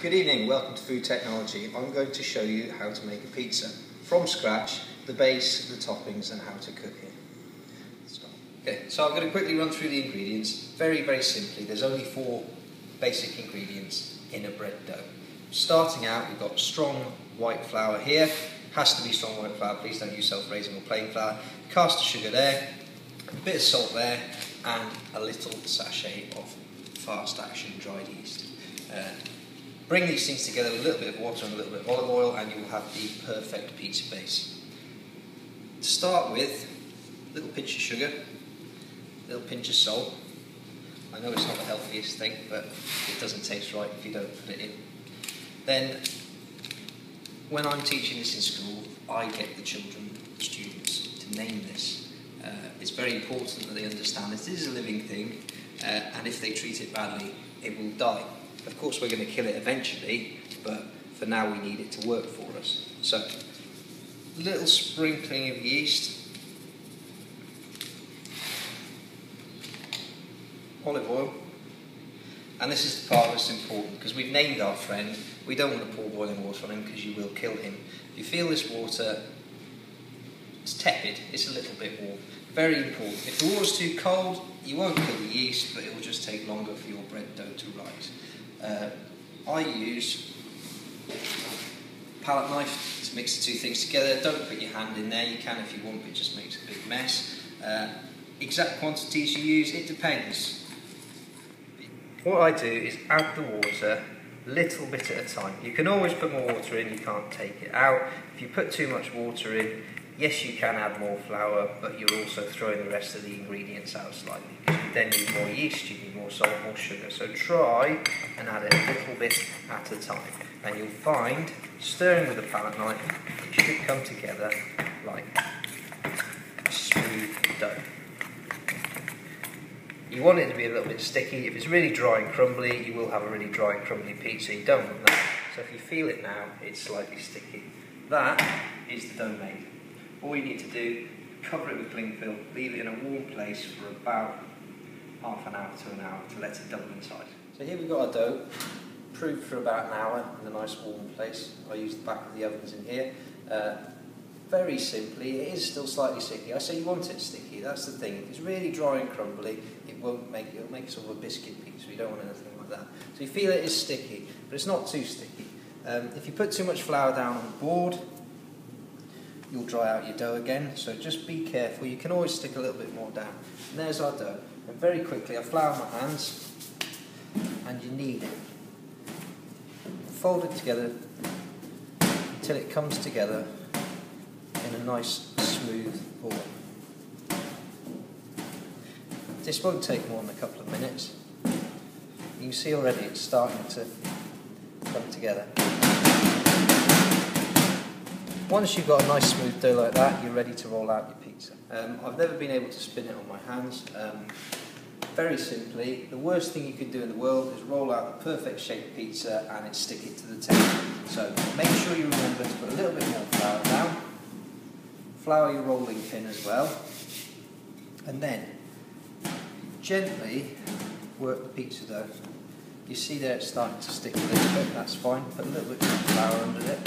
Good evening, welcome to Food Technology. I'm going to show you how to make a pizza from scratch, the base, the toppings and how to cook it. Okay, so I'm going to quickly run through the ingredients. Very simply, there's only 4 basic ingredients in a bread dough. Starting out, we've got strong white flour here. Has to be strong white flour, please don't use self-raising or plain flour. Caster sugar there, a bit of salt there, and a little sachet of fast action dried yeast. Bring these things together with a little bit of water and a little bit of olive oil and you will have the perfect pizza base. To start with, a little pinch of sugar, a little pinch of salt. I know it's not the healthiest thing, but it doesn't taste right if you don't put it in. Then, when I'm teaching this in school, I get the students to name this. It's very important that they understand this is a living thing, and if they treat it badly, it will die. Of course, we're going to kill it eventually, but for now we need it to work for us. So, a little sprinkling of yeast, olive oil, and this is the part that's important because we've named our friend. We don't want to pour boiling water on him because you will kill him. If you feel this water, it's tepid, it's a little bit warm. Very important. If the water's too cold, you won't kill the yeast, but it will just take longer for your bread dough to rise. I use a palette knife to mix the 2 things together. Don't put your hand in there, you can if you want, but it just makes a big mess. Exact quantities you use, it depends. What I do is add the water little bit at a time. You can always put more water in, you can't take it out. If you put too much water in, yes, you can add more flour, but you're also throwing the rest of the ingredients out slightly. You then need more yeast, you need more salt, more sugar. So try and add it a little bit at a time. And you'll find, stirring with a palette knife, it should come together like a smooth dough. You want it to be a little bit sticky. If it's really dry and crumbly, you will have a really dry and crumbly pizza. You don't want that. So if you feel it now, it's slightly sticky. That is the dough made. All you need to do, cover it with cling film, leave it in a warm place for about half an hour to an hour to let it double in size. So here we've got our dough, proofed for about an hour in a nice warm place. I use the back of the ovens in here. Very simply, it is still slightly sticky. I say you want it sticky, that's the thing. If it's really dry and crumbly, it'll make sort of a biscuit pizza. You don't want anything like that. So you feel it is sticky, but it's not too sticky. If you put too much flour down on the board, you'll dry out your dough again, so just be careful. You can always stick a little bit more down. And there's our dough. And very quickly, I flour my hands, and you knead it. Fold it together until it comes together in a nice smooth ball. This won't take more than a couple of minutes. You can see already it's starting to come together. Once you've got a nice smooth dough like that, you're ready to roll out your pizza. I've never been able to spin it on my hands. Very simply, the worst thing you could do in the world is roll out the perfect shaped pizza and it stick it to the table. So make sure you remember to put a little bit more flour down. Flour your rolling pin as well. And then gently work the pizza dough. You see there it's starting to stick a little bit, that's fine. Put a little bit more flour under it.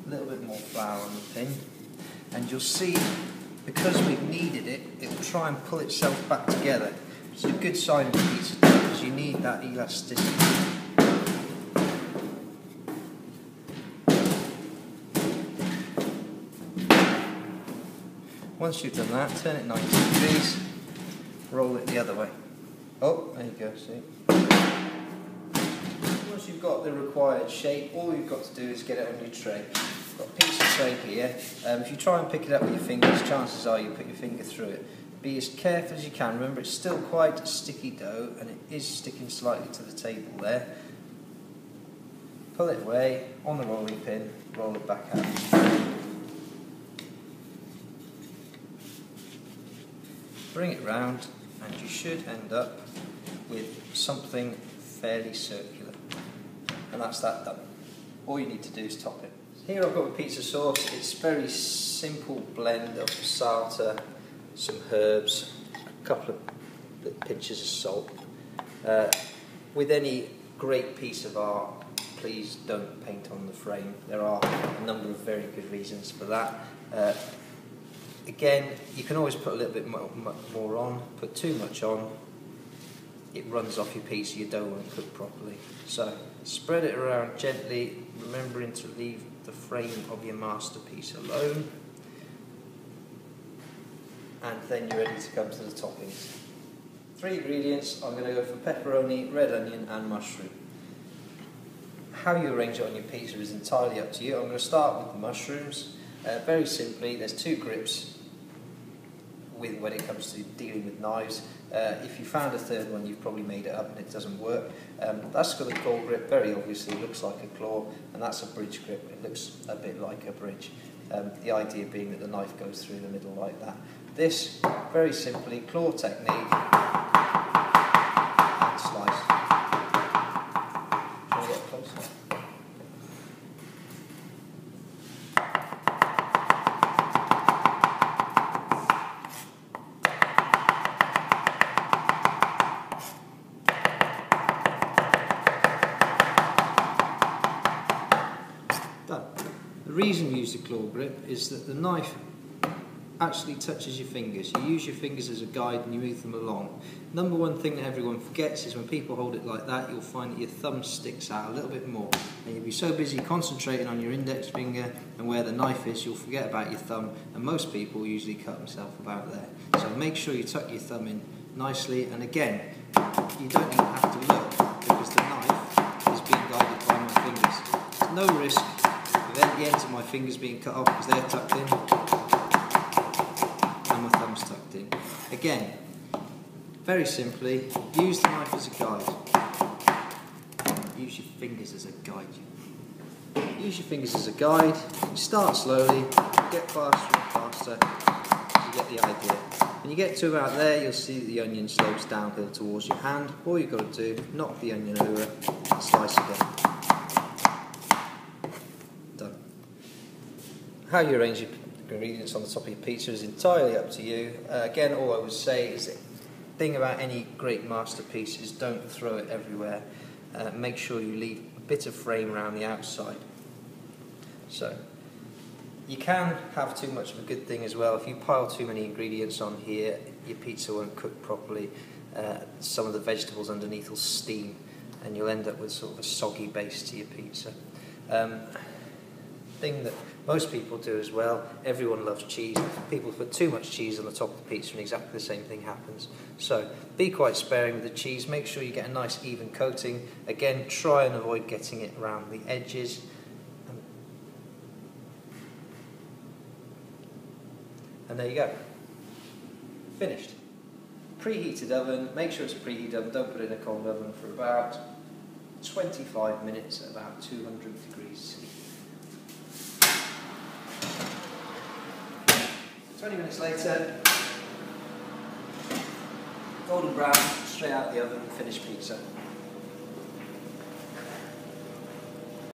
A little bit more flour on the pin, and you'll see because we've kneaded it, it will try and pull itself back together. It's a good sign of the pizza dough because you need that elasticity. Once you've done that, turn it 90 degrees, roll it the other way. Oh, there you go, see? Once you've got the required shape, all you've got to do is get it on your tray. Got a pizza tray here. If you try and pick it up with your fingers, chances are you put your finger through it. Be as careful as you can. Remember, it's still quite a sticky dough and it is sticking slightly to the table there. Pull it away on the rolling pin, roll it back out. Bring it round and you should end up with something fairly circular. And that's that done. All you need to do is top it. Here I've got a pizza sauce. It's a very simple blend of passata, some herbs, a couple of pinches of salt. With any great piece of art, please don't paint on the frame. There are a number of very good reasons for that. Again, you can always put a little bit more on. Put too much on, it runs off your pizza, your dough won't cook properly. So spread it around gently, remembering to leave the frame of your masterpiece alone. And then you're ready to come to the toppings. 3 ingredients. I'm going to go for pepperoni, red onion and mushroom. How you arrange it on your pizza is entirely up to you. I'm going to start with the mushrooms. Very simply, there's 2 grips when it comes to dealing with knives. If you found a third one, you've probably made it up and it doesn't work. That's got a claw grip, very obviously looks like a claw, and that's a bridge grip. It looks a bit like a bridge. The idea being that the knife goes through the middle like that. This, very simply, claw technique, and slice. Shall we get closer? Done. The reason we use the claw grip is that the knife actually touches your fingers. You use your fingers as a guide and you move them along. Number one thing that everyone forgets is when people hold it like that, you'll find that your thumb sticks out a little bit more. And you'll be so busy concentrating on your index finger and where the knife is, you'll forget about your thumb, and most people usually cut themselves about there. So make sure you tuck your thumb in nicely, and again, you don't even have to look because the knife is being guided by my fingers. There's no risk of the ends of my fingers being cut off because they're tucked in. Tucked in. Again, very simply, use the knife as a guide. Use your fingers as a guide. Use your fingers as a guide. You start slowly, get faster and faster. You get the idea. When you get to about there, you'll see that the onion slopes downhill towards your hand. All you've got to do, knock the onion over and slice again. Done. How you arrange your ingredients on the top of your pizza is entirely up to you. Again, all I would say is the thing about any great masterpiece is don't throw it everywhere. Make sure you leave a bit of frame around the outside. So you can have too much of a good thing as well. If you pile too many ingredients on here, your pizza won't cook properly. Some of the vegetables underneath will steam and you'll end up with sort of a soggy base to your pizza. Thing that most people do as well, everyone loves cheese. People put too much cheese on the top of the pizza and exactly the same thing happens. So be quite sparing with the cheese, make sure you get a nice even coating. Again, try and avoid getting it around the edges. And there you go. Finished. Preheated oven, make sure it's a preheated oven, don't put it in a cold oven, for about 25 minutes at about 200 degrees C. 20 minutes later, golden brown, straight out of the oven, finished pizza.